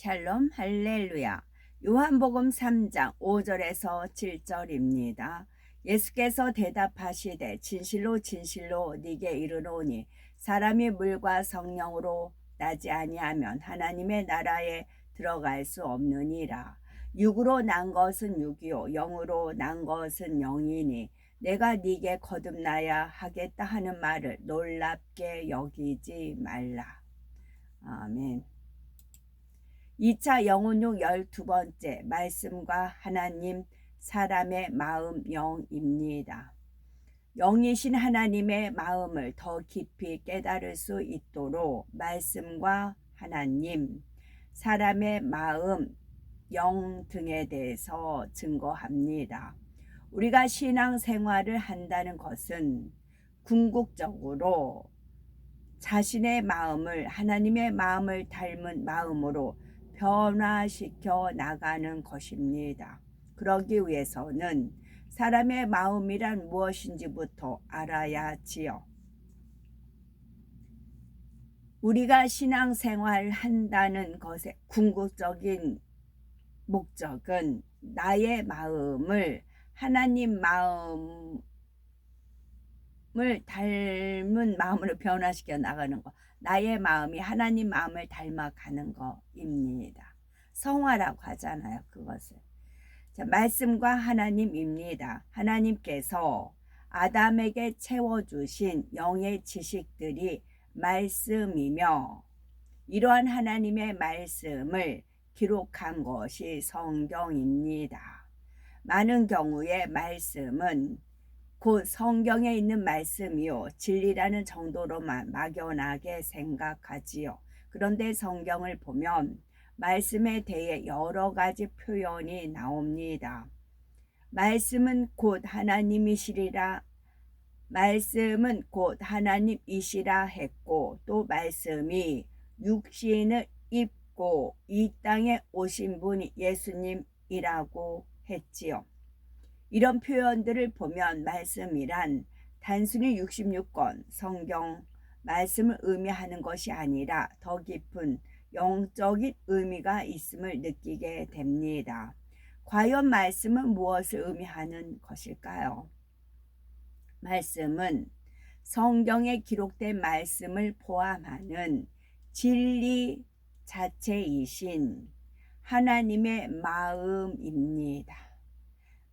샬롬 할렐루야. 요한복음 3장 5절에서 7절입니다. 예수께서 대답하시되 진실로 진실로 네게 이르노니 사람이 물과 성령으로 나지 아니하면 하나님의 나라에 들어갈 수 없느니라. 육으로 난 것은 육이요 영으로 난 것은 영이니 내가 네게 거듭나야 하겠다 하는 말을 놀랍게 여기지 말라. 아멘. 2차 영혼육 12번째 말씀과 하나님 사람의 마음 영입니다. 영이신 하나님의 마음을 더 깊이 깨달을 수 있도록 말씀과 하나님 사람의 마음 영 등에 대해서 증거합니다. 우리가 신앙생활을 한다는 것은 궁극적으로 자신의 마음을 하나님의 마음을 닮은 마음으로 변화시켜 나가는 것입니다. 그러기 위해서는 사람의 마음이란 무엇인지부터 알아야지요. 우리가 신앙생활 한다는 것의 궁극적인 목적은 나의 마음을 하나님 마음을 닮은 마음으로 변화시켜 나가는 것. 나의 마음이 하나님 마음을 닮아가는 것입니다. 성화라고 하잖아요. 그것을. 자, 말씀과 하나님입니다. 하나님께서 아담에게 채워주신 영의 지식들이 말씀이며 이러한 하나님의 말씀을 기록한 것이 성경입니다. 많은 경우에 말씀은 곧 성경에 있는 말씀이요 진리라는 정도로만 막연하게 생각하지요. 그런데 성경을 보면 말씀에 대해 여러 가지 표현이 나옵니다. 말씀은 곧 하나님이시리라 말씀은 곧 하나님이시라 했고 또 말씀이 육신을 입고 이 땅에 오신 분이 예수님이라고 했지요. 이런 표현들을 보면 말씀이란 단순히 66권 성경 말씀을 의미하는 것이 아니라 더 깊은 영적인 의미가 있음을 느끼게 됩니다. 과연 말씀은 무엇을 의미하는 것일까요? 말씀은 성경에 기록된 말씀을 포함하는 진리 자체이신 하나님의 마음입니다.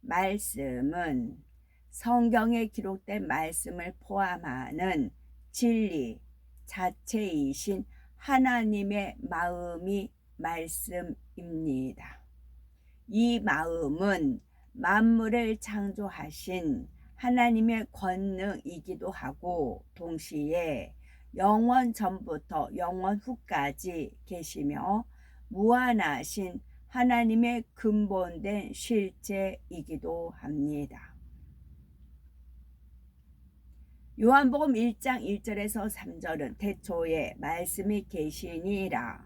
말씀은 성경에 기록된 말씀을 포함하는 진리 자체이신 하나님의 마음이 말씀입니다. 이 마음은 만물을 창조하신 하나님의 권능이기도 하고 동시에 영원 전부터 영원 후까지 계시며 무한하신 하나님의 근본된 실체이기도 합니다. 요한복음 1장 1절에서 3절은 태초에 말씀이 계시니라.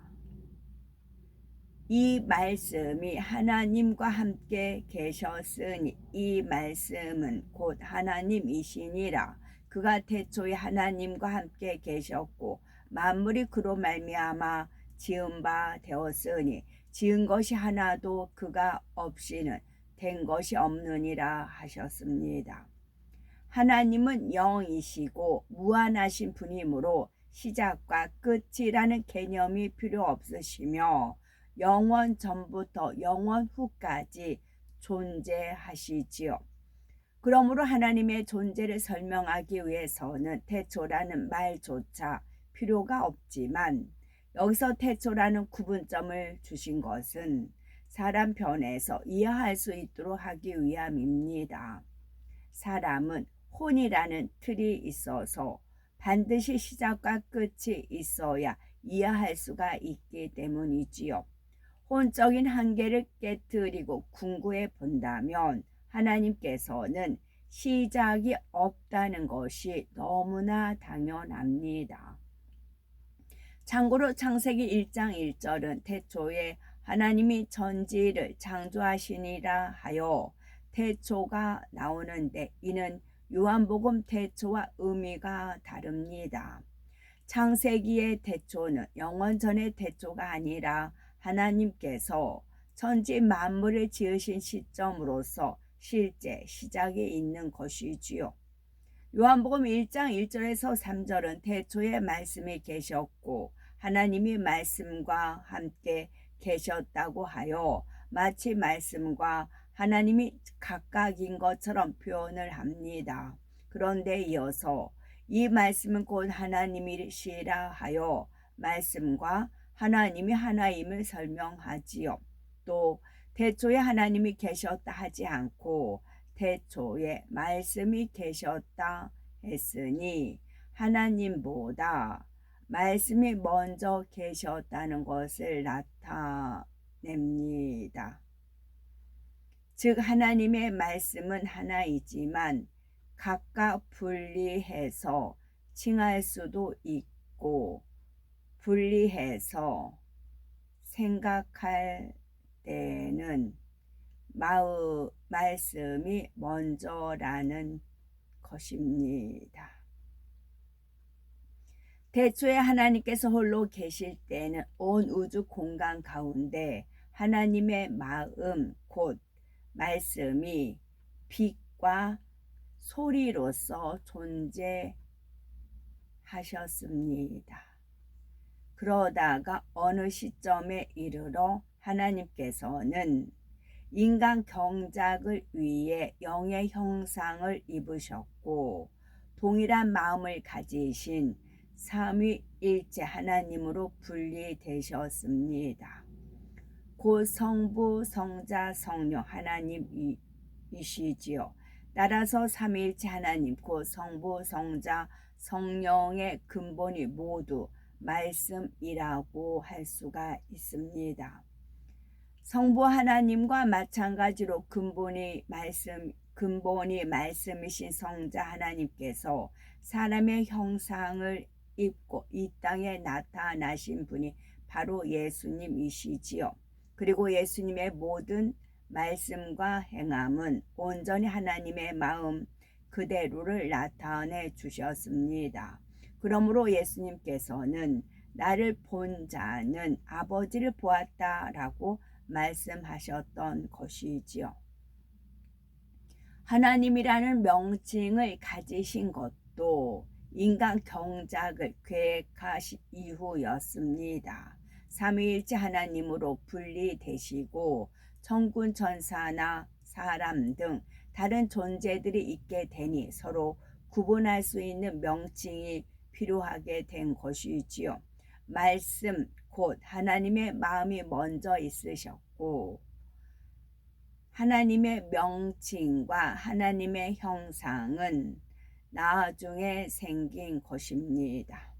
이 말씀이 하나님과 함께 계셨으니 이 말씀은 곧 하나님이시니라. 그가 태초에 하나님과 함께 계셨고 만물이 그로 말미암아 지은 바 되었으니 지은 것이 하나도 그가 없이는 된 것이 없느니라 하셨습니다. 하나님은 영이시고 무한하신 분이므로 시작과 끝이라는 개념이 필요 없으시며 영원 전부터 영원 후까지 존재하시지요. 그러므로 하나님의 존재를 설명하기 위해서는 태초라는 말조차 필요가 없지만 여기서 태초라는 구분점을 주신 것은 사람 편에서 이해할 수 있도록 하기 위함입니다. 사람은 혼이라는 틀이 있어서 반드시 시작과 끝이 있어야 이해할 수가 있기 때문이지요. 혼적인 한계를 깨뜨리고 궁구해 본다면 하나님께서는 시작이 없다는 것이 너무나 당연합니다. 참고로 창세기 1장 1절은 태초에 하나님이 천지를 창조하시니라 하여 태초가 나오는데 이는 요한복음 태초와 의미가 다릅니다. 창세기의 태초는 영원 전의 태초가 아니라 하나님께서 천지 만물을 지으신 시점으로서 실제 시작이 있는 것이지요. 요한복음 1장 1절에서 3절은 태초에 말씀이 계셨고 하나님이 말씀과 함께 계셨다고 하여 마치 말씀과 하나님이 각각인 것처럼 표현을 합니다. 그런데 이어서 이 말씀은 곧 하나님이시라 하여 말씀과 하나님이 하나임을 설명하지요. 또 태초에 하나님이 계셨다 하지 않고 태초에 말씀이 계셨다 했으니 하나님보다 말씀이 먼저 계셨다는 것을 나타냅니다. 즉 하나님의 말씀은 하나이지만 각각 분리해서 칭할 수도 있고 분리해서 생각할 때는 말씀이 먼저라는 것입니다. 태초에 하나님께서 홀로 계실 때는 온 우주 공간 가운데 하나님의 마음 곧 말씀이 빛과 소리로서 존재하셨습니다. 그러다가 어느 시점에 이르러 하나님께서는 인간 경작을 위해 영의 형상을 입으셨고 동일한 마음을 가지신 삼위일체 하나님으로 분리되셨습니다. 곧 성부, 성자, 성령 하나님이시지요. 따라서 삼위일체 하나님 곧 성부, 성자, 성령의 근본이 모두 말씀이라고 할 수가 있습니다. 성부 하나님과 마찬가지로 근본이 말씀이신 성자 하나님께서 사람의 형상을 입고 이 땅에 나타나신 분이 바로 예수님이시지요. 그리고 예수님의 모든 말씀과 행함은 온전히 하나님의 마음 그대로를 나타내 주셨습니다. 그러므로 예수님께서는 나를 본 자는 아버지를 보았다라고 말씀하셨던 것이지요. 하나님이라는 명칭을 가지신 것도 인간 경작을 계획하신 이후였습니다. 삼위일체 하나님으로 분리되시고 천군 천사나 사람 등 다른 존재들이 있게 되니 서로 구분할 수 있는 명칭이 필요하게 된 것이지요. 말씀 곧 하나님의 마음이 먼저 있으셨고 하나님의 명칭과 하나님의 형상은 나중에 생긴 것입니다.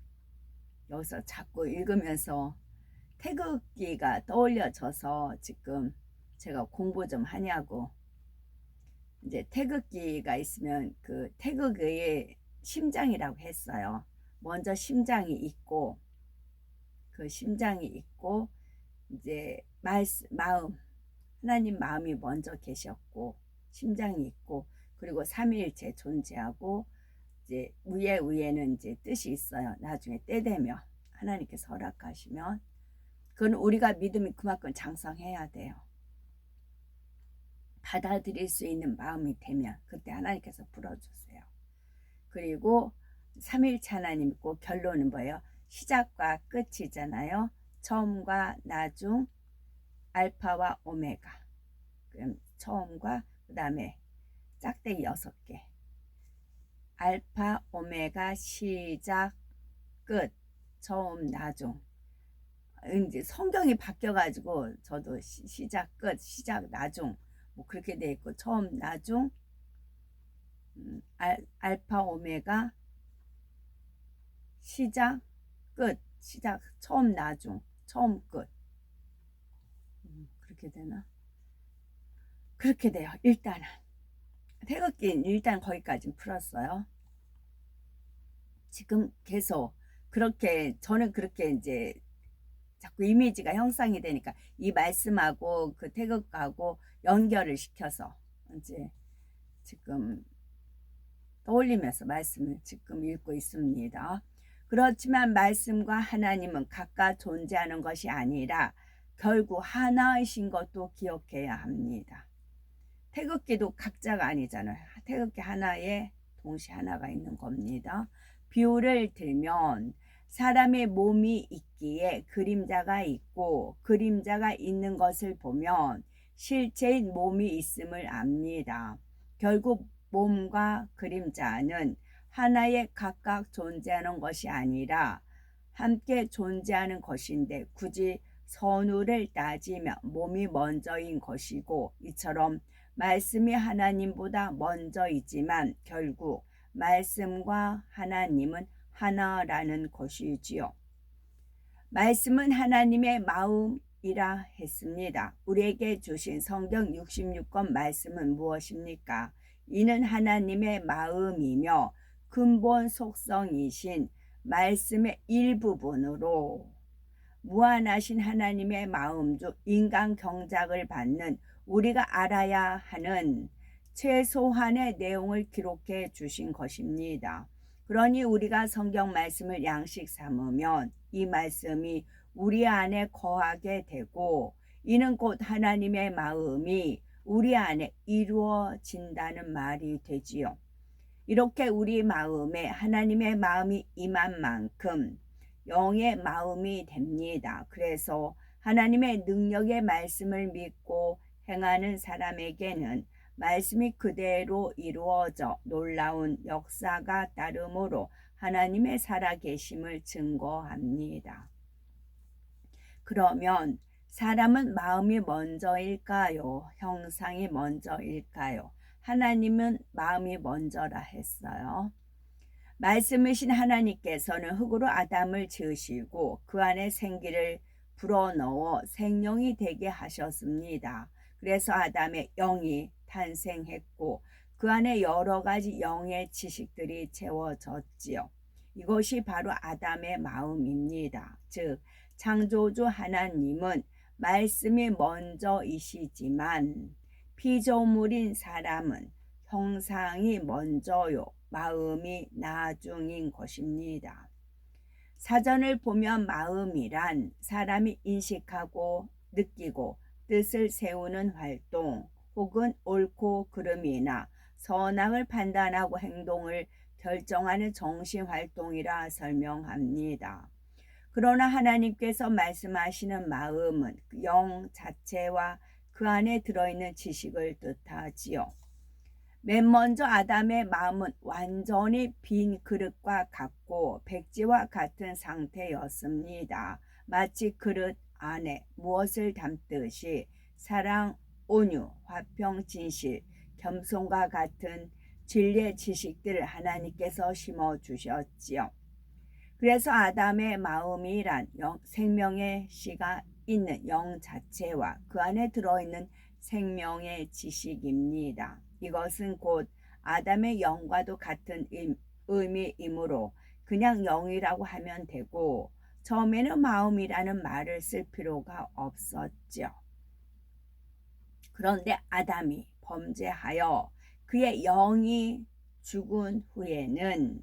여기서 자꾸 읽으면서 태극기가 떠올려져서 지금 제가 공부 좀 하냐고. 이제 태극기가 있으면 그 태극의 심장이라고 했어요. 먼저 심장이 있고 그 심장이 있고 이제 마음 하나님 마음이 먼저 계셨고 심장이 있고 그리고 삼위일체 존재하고 이제 위에는 이제 뜻이 있어요. 나중에 때 되면 하나님께서 허락하시면 그건 우리가 믿음이 그만큼 장성해야 돼요. 받아들일 수 있는 마음이 되면 그때 하나님께서 풀어주세요. 그리고 삼위일체 하나님 있고 결론은 뭐예요? 시작과 끝이잖아요. 처음과 나중, 알파와 오메가. 그럼 처음과 그 다음에 짝대기 6개. 알파, 오메가, 시작, 끝, 처음, 나중. 이제 성경이 바뀌어가지고 저도 시작, 끝, 시작, 나중 뭐 그렇게 돼 있고 처음, 나중, 알파, 오메가, 시작, 끝, 시작, 처음, 나중, 처음, 끝. 그렇게 되나? 그렇게 돼요. 일단은 태극기는 일단 거기까지 풀었어요. 지금 계속 그렇게 저는 그렇게 이제 자꾸 이미지가 형상이 되니까 이 말씀하고 그 태극하고 연결을 시켜서 이제 지금 떠올리면서 말씀을 지금 읽고 있습니다. 그렇지만 말씀과 하나님은 각각 존재하는 것이 아니라 결국 하나이신 것도 기억해야 합니다. 태극기도 각자가 아니잖아요. 태극기 하나에 동시에 하나가 있는 겁니다. 비유를 들면 사람의 몸이 있기에 그림자가 있고 그림자가 있는 것을 보면 실체인 몸이 있음을 압니다. 결국 몸과 그림자는 하나에 각각 존재하는 것이 아니라 함께 존재하는 것인데 굳이 선우를 따지면 몸이 먼저인 것이고 이처럼 말씀이 하나님보다 먼저이지만 결국 말씀과 하나님은 하나라는 것이지요. 말씀은 하나님의 마음이라 했습니다. 우리에게 주신 성경 66권 말씀은 무엇입니까? 이는 하나님의 마음이며 근본 속성이신 말씀의 일부분으로 무한하신 하나님의 마음 중 인간 경작을 받는 우리가 알아야 하는 최소한의 내용을 기록해 주신 것입니다. 그러니 우리가 성경 말씀을 양식 삼으면 이 말씀이 우리 안에 거하게 되고 이는 곧 하나님의 마음이 우리 안에 이루어진다는 말이 되지요. 이렇게 우리 마음에 하나님의 마음이 임한 만큼 영의 마음이 됩니다. 그래서 하나님의 능력의 말씀을 믿고 행하는 사람에게는 말씀이 그대로 이루어져 놀라운 역사가 따르므로 하나님의 살아계심을 증거합니다. 그러면 사람은 마음이 먼저일까요? 형상이 먼저일까요? 하나님은 마음이 먼저라 했어요. 말씀이신 하나님께서는 흙으로 아담을 지으시고 그 안에 생기를 불어넣어 생명이 되게 하셨습니다. 그래서 아담의 영이 탄생했고 그 안에 여러 가지 영의 지식들이 채워졌지요. 이것이 바로 아담의 마음입니다. 즉 창조주 하나님은 말씀이 먼저이시지만 피조물인 사람은 형상이 먼저요 마음이 나중인 것입니다. 사전을 보면 마음이란 사람이 인식하고 느끼고 뜻을 세우는 활동 혹은 옳고 그름이나 선악을 판단하고 행동을 결정하는 정신활동이라 설명합니다. 그러나 하나님께서 말씀하시는 마음은 영 자체와 그 안에 들어있는 지식을 뜻하지요. 맨 먼저 아담의 마음은 완전히 빈 그릇과 같고 백지와 같은 상태였습니다. 마치 그릇 안에 무엇을 담듯이 사랑, 온유, 화평, 진실, 겸손과 같은 진리의 지식들을 하나님께서 심어주셨지요. 그래서 아담의 마음이란 생명의 씨가 있는 영 자체와 그 안에 들어있는 생명의 지식입니다. 이것은 곧 아담의 영과도 같은 의미이므로 그냥 영이라고 하면 되고 처음에는 마음이라는 말을 쓸 필요가 없었죠. 그런데 아담이 범죄하여 그의 영이 죽은 후에는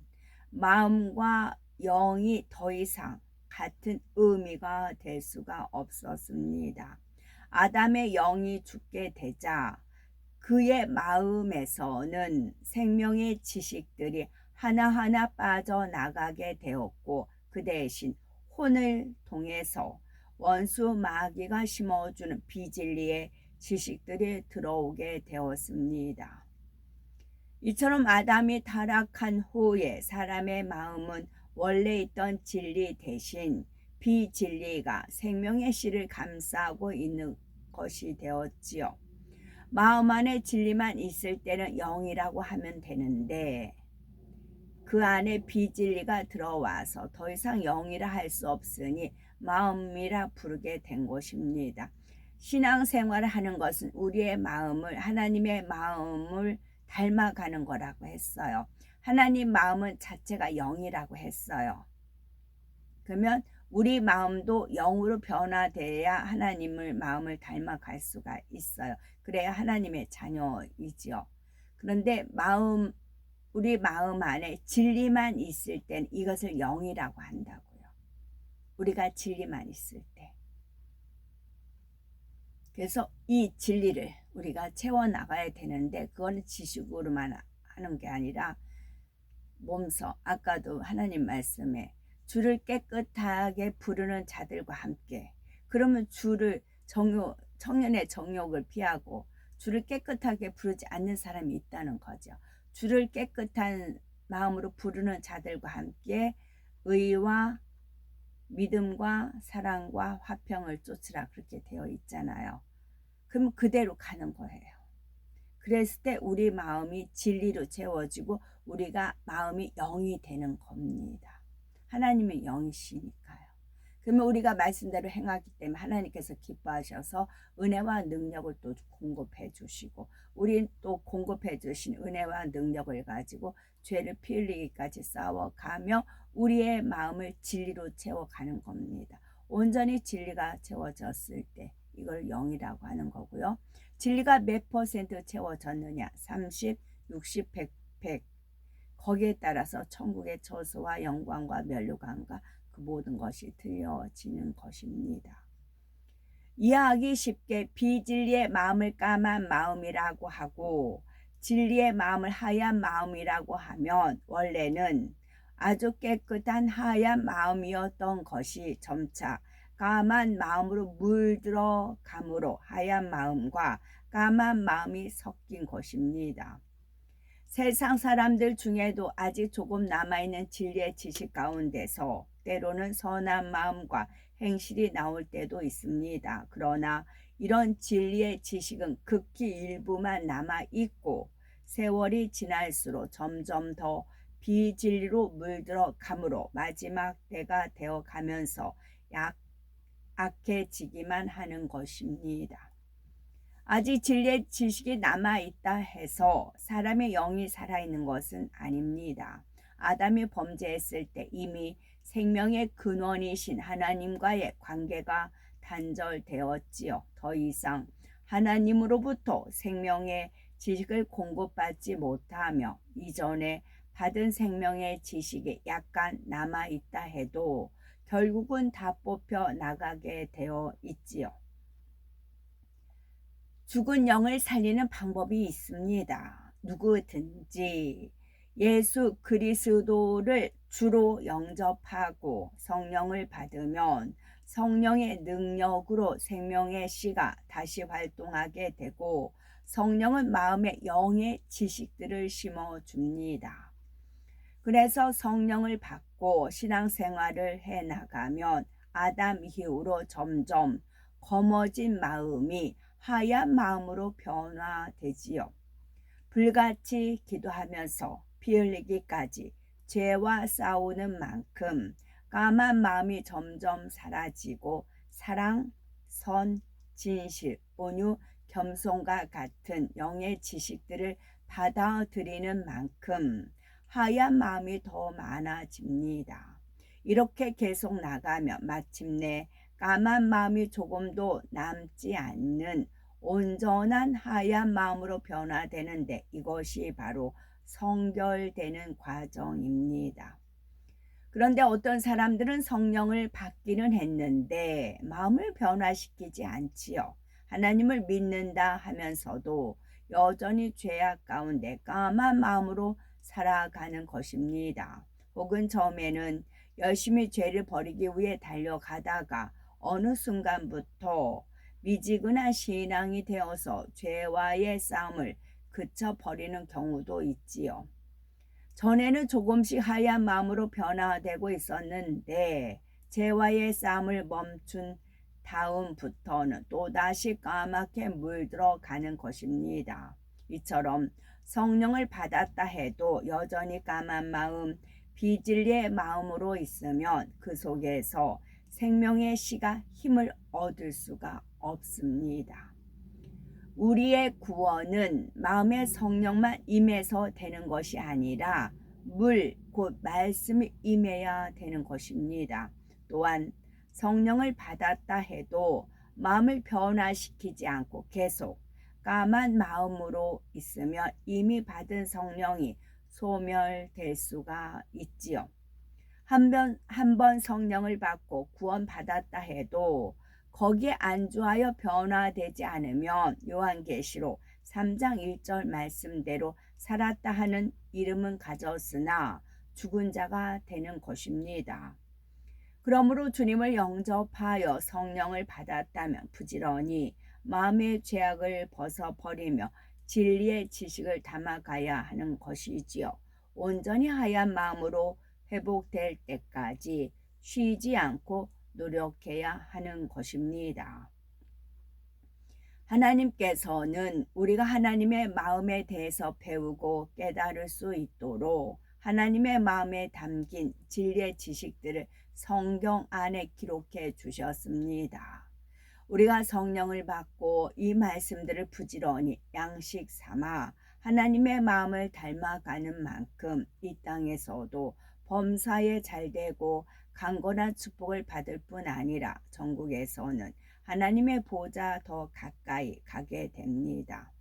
마음과 영이 더 이상 같은 의미가 될 수가 없었습니다. 아담의 영이 죽게 되자 그의 마음에서는 생명의 지식들이 하나하나 빠져나가게 되었고 그 대신 혼을 통해서 원수 마귀가 심어주는 비진리의 지식들이 들어오게 되었습니다. 이처럼 아담이 타락한 후에 사람의 마음은 원래 있던 진리 대신 비진리가 생명의 씨를 감싸고 있는 것이 되었지요. 마음 안에 진리만 있을 때는 영이라고 하면 되는데 그 안에 비진리가 들어와서 더 이상 영이라 할 수 없으니 마음이라 부르게 된 것입니다. 신앙생활을 하는 것은 우리의 마음을 하나님의 마음을 닮아가는 거라고 했어요. 하나님 마음은 자체가 영이라고 했어요. 그러면 우리 마음도 영으로 변화돼야 하나님의 마음을 닮아갈 수가 있어요. 그래야 하나님의 자녀이지요. 그런데 우리 마음 안에 진리만 있을 땐 이것을 영이라고 한다고요. 우리가 진리만 있을 때. 그래서 이 진리를 우리가 채워나가야 되는데 그거는 지식으로만 하는 게 아니라 몸소 아까도 하나님 말씀에 주를 깨끗하게 부르는 자들과 함께 그러면 주를 청년의 정욕을 피하고 주를 깨끗하게 부르지 않는 사람이 있다는 거죠. 주를 깨끗한 마음으로 부르는 자들과 함께 의와 믿음과 사랑과 화평을 쫓으라 그렇게 되어 있잖아요. 그럼 그대로 가는 거예요. 그랬을 때 우리 마음이 진리로 채워지고 우리가 마음이 영이 되는 겁니다. 하나님의 영이시니까요. 그러면 우리가 말씀대로 행하기 때문에 하나님께서 기뻐하셔서 은혜와 능력을 또 공급해 주시고 우리 또 공급해 주신 은혜와 능력을 가지고 죄를 피 흘리기까지 싸워가며 우리의 마음을 진리로 채워가는 겁니다. 온전히 진리가 채워졌을 때 이걸 영이라고 하는 거고요. 진리가 몇 퍼센트 채워졌느냐 30, 60, 100 거기에 따라서 천국의 처소와 영광과 면류관과 그 모든 것이 들려지는 것입니다. 이해하기 쉽게 비진리의 마음을 까만 마음이라고 하고 진리의 마음을 하얀 마음이라고 하면 원래는 아주 깨끗한 하얀 마음이었던 것이 점차 까만 마음으로 물들어 감으로 하얀 마음과 까만 마음이 섞인 것입니다. 세상 사람들 중에도 아직 조금 남아있는 진리의 지식 가운데서 때로는 선한 마음과 행실이 나올 때도 있습니다. 그러나 이런 진리의 지식은 극히 일부만 남아있고 세월이 지날수록 점점 더 비진리로 물들어 감으로 마지막 때가 되어 가면서 악해지기만 하는 것입니다. 아직 진리의 지식이 남아있다 해서 사람의 영이 살아있는 것은 아닙니다. 아담이 범죄했을 때 이미 생명의 근원이신 하나님과의 관계가 단절되었지요. 더 이상 하나님으로부터 생명의 지식을 공급받지 못하며 이전에 받은 생명의 지식이 약간 남아있다 해도 결국은 다 뽑혀 나가게 되어 있지요. 죽은 영을 살리는 방법이 있습니다. 누구든지 예수 그리스도를 주로 영접하고 성령을 받으면 성령의 능력으로 생명의 씨가 다시 활동하게 되고 성령은 마음에 영의 지식들을 심어줍니다. 그래서 성령을 받고 신앙생활을 해나가면 아담 이후로 점점 검어진 마음이 하얀 마음으로 변화되지요. 불같이 기도하면서 피 흘리기까지 죄와 싸우는 만큼 까만 마음이 점점 사라지고 사랑, 선, 진실, 온유, 겸손과 같은 영의 지식들을 받아들이는 만큼 하얀 마음이 더 많아집니다. 이렇게 계속 나가면 마침내 까만 마음이 조금도 남지 않는 온전한 하얀 마음으로 변화되는데 이것이 바로 성결되는 과정입니다. 그런데 어떤 사람들은 성령을 받기는 했는데 마음을 변화시키지 않지요. 하나님을 믿는다 하면서도 여전히 죄악 가운데 까만 마음으로 살아가는 것입니다. 혹은 처음에는 열심히 죄를 버리기 위해 달려가다가 어느 순간부터 미지근한 신앙이 되어서 죄와의 싸움을 그쳐버리는 경우도 있지요. 전에는 조금씩 하얀 마음으로 변화되고 있었는데 죄와의 싸움을 멈춘 다음부터는 또다시 까맣게 물들어가는 것입니다. 이처럼 성령을 받았다 해도 여전히 까만 마음, 비진리의 마음으로 있으면 그 속에서 생명의 씨가 힘을 얻을 수가 없습니다. 우리의 구원은 마음의 성령만 임해서 되는 것이 아니라 물, 곧 말씀이 임해야 되는 것입니다. 또한 성령을 받았다 해도 마음을 변화시키지 않고 계속 까만 마음으로 있으면 이미 받은 성령이 소멸될 수가 있지요. 한 번 성령을 받고 구원받았다 해도 거기에 안주하여 변화되지 않으면 요한계시록 3장 1절 말씀대로 살았다 하는 이름은 가졌으나 죽은 자가 되는 것입니다. 그러므로 주님을 영접하여 성령을 받았다면 부지런히 마음의 죄악을 벗어버리며 진리의 지식을 담아가야 하는 것이지요. 온전히 하얀 마음으로 회복될 때까지 쉬지 않고 노력해야 하는 것입니다. 하나님께서는 우리가 하나님의 마음에 대해서 배우고 깨달을 수 있도록 하나님의 마음에 담긴 진리의 지식들을 성경 안에 기록해 주셨습니다. 우리가 성령을 받고 이 말씀들을 부지런히 양식 삼아 하나님의 마음을 닮아가는 만큼 이 땅에서도 범사에 잘되고 강건한 축복을 받을 뿐 아니라 전국에서는 하나님의 보좌 더 가까이 가게 됩니다.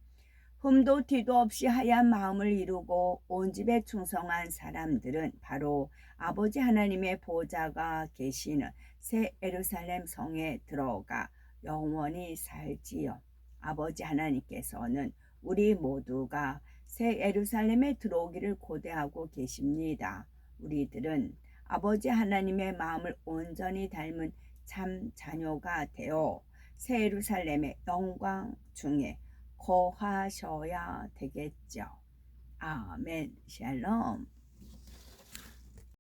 흠도 티도 없이 하얀 마음을 이루고 온 집에 충성한 사람들은 바로 아버지 하나님의 보좌가 계시는 새 예루살렘 성에 들어가 영원히 살지요. 아버지 하나님께서는 우리 모두가 새 예루살렘에 들어오기를 고대하고 계십니다. 우리들은 아버지 하나님의 마음을 온전히 닮은 참 자녀가 되어 새 예루살렘의 영광 중에 거하셔야 되겠죠. 아멘. 샬롬.